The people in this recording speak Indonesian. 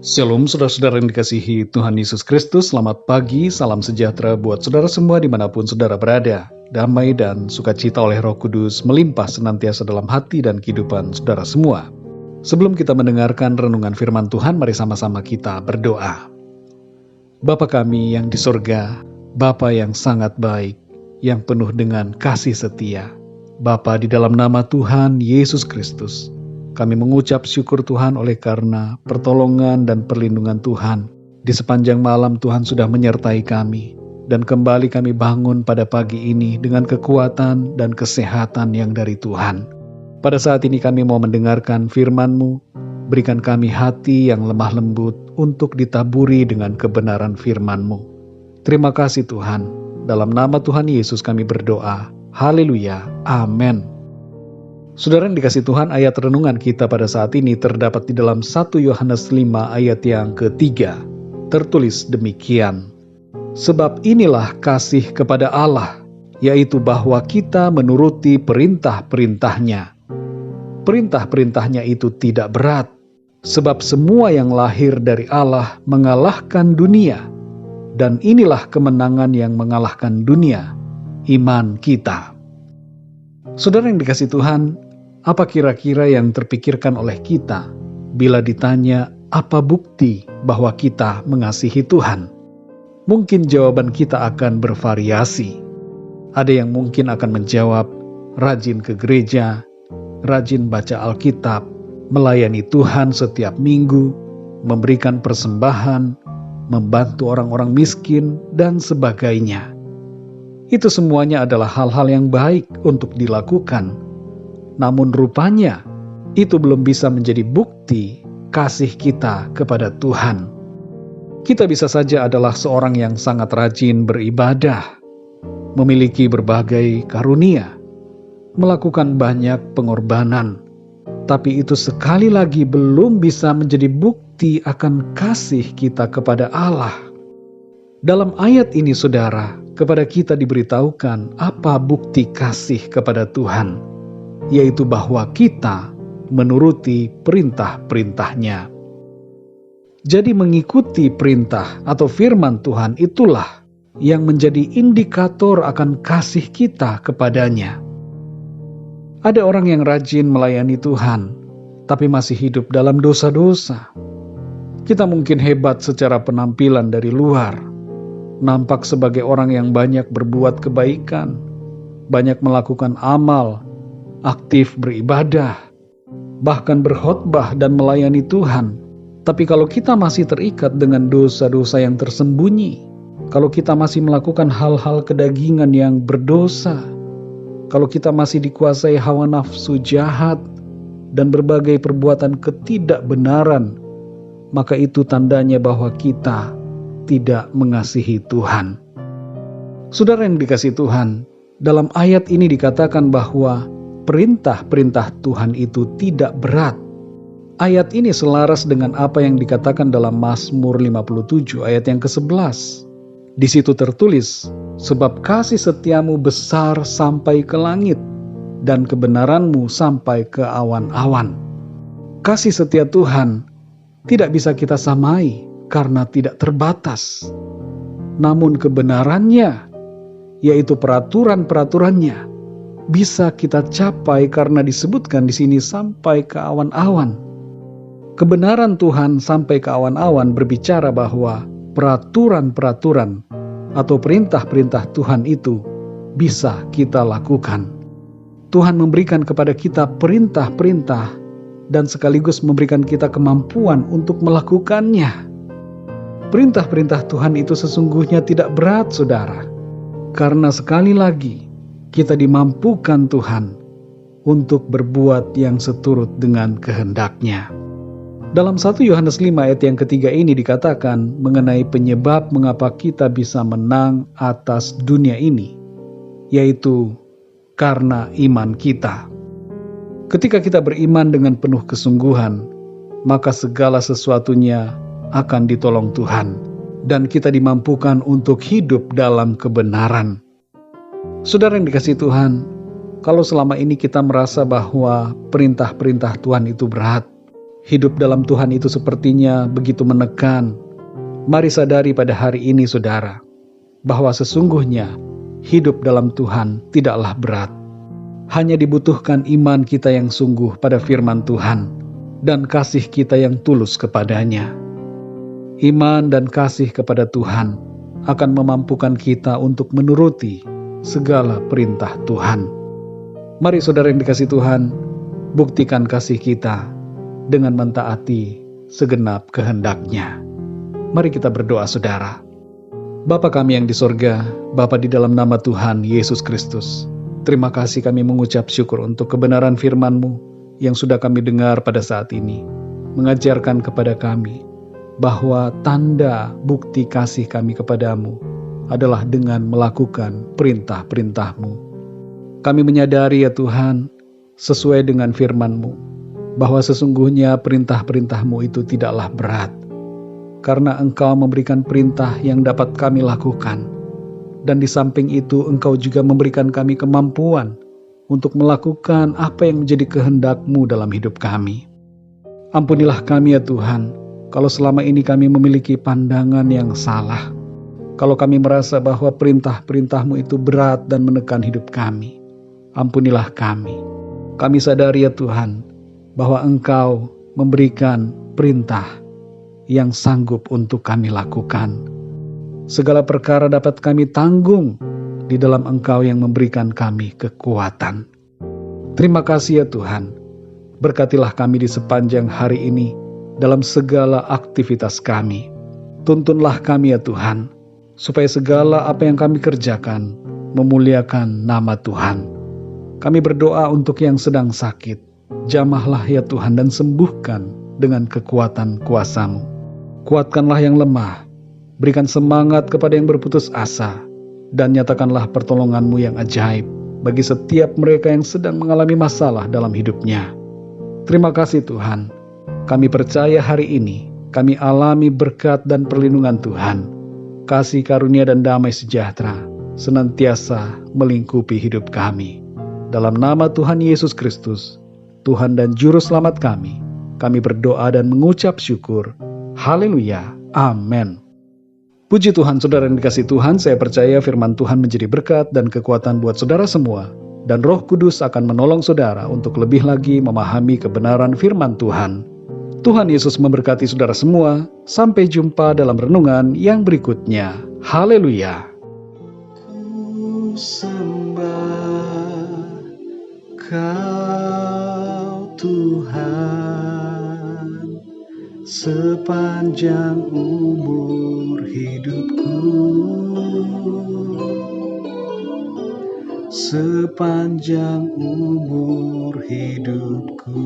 Shalom saudara-saudara yang dikasihi Tuhan Yesus Kristus. Selamat pagi, salam sejahtera buat saudara semua dimanapun saudara berada. Damai dan sukacita oleh Roh Kudus melimpah senantiasa dalam hati dan kehidupan saudara semua. Sebelum kita mendengarkan renungan firman Tuhan, mari sama-sama kita berdoa. Bapa kami yang di sorga, Bapa yang sangat baik, yang penuh dengan kasih setia. Bapa, di dalam nama Tuhan Yesus Kristus, kami mengucap syukur Tuhan oleh karena pertolongan dan perlindungan Tuhan. Di sepanjang malam Tuhan sudah menyertai kami. Dan kembali kami bangun pada pagi ini dengan kekuatan dan kesehatan yang dari Tuhan. Pada saat ini kami mau mendengarkan firman-Mu. Berikan kami hati yang lemah lembut untuk ditaburi dengan kebenaran firman-Mu. Terima kasih Tuhan. Dalam nama Tuhan Yesus kami berdoa. Haleluya. Amin. Saudara yang dikasih Tuhan, ayat renungan kita pada saat ini terdapat di dalam 1 Yohanes 5 ayat yang ketiga. Tertulis demikian, sebab inilah kasih kepada Allah, yaitu bahwa kita menuruti perintah-perintahnya. Perintah-perintahnya itu tidak berat, sebab semua yang lahir dari Allah mengalahkan dunia. Dan inilah kemenangan yang mengalahkan dunia, iman kita. Saudara yang dikasih Tuhan, apa kira-kira yang terpikirkan oleh kita bila ditanya apa bukti bahwa kita mengasihi Tuhan? Mungkin jawaban kita akan bervariasi. Ada yang mungkin akan menjawab rajin ke gereja, rajin baca Alkitab, melayani Tuhan setiap minggu, memberikan persembahan, membantu orang-orang miskin, dan sebagainya. Itu semuanya adalah hal-hal yang baik untuk dilakukan. Namun rupanya itu belum bisa menjadi bukti kasih kita kepada Tuhan. Kita bisa saja adalah seorang yang sangat rajin beribadah, memiliki berbagai karunia, melakukan banyak pengorbanan, tapi itu sekali lagi belum bisa menjadi bukti akan kasih kita kepada Allah. Dalam ayat ini saudara, kepada kita diberitahukan apa bukti kasih kepada Tuhan, yaitu bahwa kita menuruti perintah-perintahnya. Jadi mengikuti perintah atau firman Tuhan itulah yang menjadi indikator akan kasih kita kepadanya. Ada orang yang rajin melayani Tuhan, tapi masih hidup dalam dosa-dosa. Kita mungkin hebat secara penampilan dari luar, nampak sebagai orang yang banyak berbuat kebaikan, banyak melakukan amal, aktif beribadah, bahkan berkhotbah dan melayani Tuhan. Tapi kalau kita masih terikat dengan dosa-dosa yang tersembunyi, kalau kita masih melakukan hal-hal kedagingan yang berdosa, kalau kita masih dikuasai hawa nafsu jahat dan berbagai perbuatan ketidakbenaran, maka itu tandanya bahwa kita tidak mengasihi Tuhan. Saudara yang dikasihi Tuhan, dalam ayat ini dikatakan bahwa perintah-perintah Tuhan itu tidak berat. Ayat ini selaras dengan apa yang dikatakan dalam Mazmur 57 ayat yang ke-11. Di situ tertulis, sebab kasih setiamu besar sampai ke langit, dan kebenaranmu sampai ke awan-awan. Kasih setia Tuhan tidak bisa kita samai karena tidak terbatas. Namun kebenarannya, yaitu peraturan-peraturannya, bisa kita capai karena disebutkan di sini sampai ke awan-awan. Kebenaran Tuhan sampai ke awan-awan berbicara bahwa peraturan-peraturan atau perintah-perintah Tuhan itu bisa kita lakukan. Tuhan memberikan kepada kita perintah-perintah dan sekaligus memberikan kita kemampuan untuk melakukannya. Perintah-perintah Tuhan itu sesungguhnya tidak berat, saudara. Karena sekali lagi, kita dimampukan Tuhan untuk berbuat yang seturut dengan kehendak-Nya. Dalam 1 Yohanes 5 ayat yang ketiga ini dikatakan mengenai penyebab mengapa kita bisa menang atas dunia ini, yaitu karena iman kita. Ketika kita beriman dengan penuh kesungguhan, maka segala sesuatunya akan ditolong Tuhan, dan kita dimampukan untuk hidup dalam kebenaran. Saudara yang dikasihi Tuhan, kalau selama ini kita merasa bahwa perintah-perintah Tuhan itu berat, Hidup dalam Tuhan itu sepertinya begitu menekan. Mari sadari pada hari ini saudara, bahwa sesungguhnya hidup dalam Tuhan tidaklah berat. Hanya dibutuhkan iman kita yang sungguh pada firman Tuhan dan kasih kita yang tulus kepadanya. Iman dan kasih kepada Tuhan akan memampukan kita untuk menuruti segala perintah Tuhan. Mari saudara yang dikasihi Tuhan, buktikan kasih kita dengan mentaati segenap kehendak-Nya. Mari kita berdoa saudara. Bapa kami yang di sorga, Bapa di dalam nama Tuhan Yesus Kristus, terima kasih kami mengucap syukur untuk kebenaran firman-Mu yang sudah kami dengar pada saat ini, mengajarkan kepada kami bahwa tanda bukti kasih kami kepadamu adalah dengan melakukan perintah-perintah-Mu. Kami menyadari ya Tuhan, sesuai dengan firman-Mu, bahwa sesungguhnya perintah-perintah-Mu itu tidaklah berat, karena Engkau memberikan perintah yang dapat kami lakukan, dan di samping itu Engkau juga memberikan kami kemampuan untuk melakukan apa yang menjadi kehendak-Mu dalam hidup kami. Ampunilah kami ya Tuhan, kalau selama ini kami memiliki pandangan yang salah, kalau kami merasa bahwa perintah-perintah-Mu itu berat dan menekan hidup kami. Ampunilah kami. Kami sadari ya Tuhan, bahwa Engkau memberikan perintah yang sanggup untuk kami lakukan. Segala perkara dapat kami tanggung di dalam Engkau yang memberikan kami kekuatan. Terima kasih ya Tuhan. Berkatilah kami di sepanjang hari ini dalam segala aktivitas kami. Tuntunlah kami ya Tuhan, supaya segala apa yang kami kerjakan memuliakan nama Tuhan. Kami berdoa untuk yang sedang sakit. Jamahlah ya Tuhan dan sembuhkan dengan kekuatan kuasa-Mu. Kuatkanlah yang lemah, berikan semangat kepada yang berputus asa, dan nyatakanlah pertolongan-Mu yang ajaib bagi setiap mereka yang sedang mengalami masalah dalam hidupnya. Terima kasih Tuhan, kami percaya hari ini kami alami berkat dan perlindungan Tuhan. Kasih karunia dan damai sejahtera senantiasa melingkupi hidup kami. Dalam nama Tuhan Yesus Kristus, Tuhan dan Juru Selamat kami berdoa dan mengucap syukur. Haleluya. Amin. Puji Tuhan, saudara yang dikasihi Tuhan, saya percaya firman Tuhan menjadi berkat dan kekuatan buat saudara semua, dan Roh Kudus akan menolong saudara untuk lebih lagi memahami kebenaran firman Tuhan. Tuhan Yesus memberkati saudara semua. Sampai jumpa dalam renungan yang berikutnya. Haleluya. Ku sembah Kau Tuhan sepanjang umur hidupku, sepanjang umur hidupku.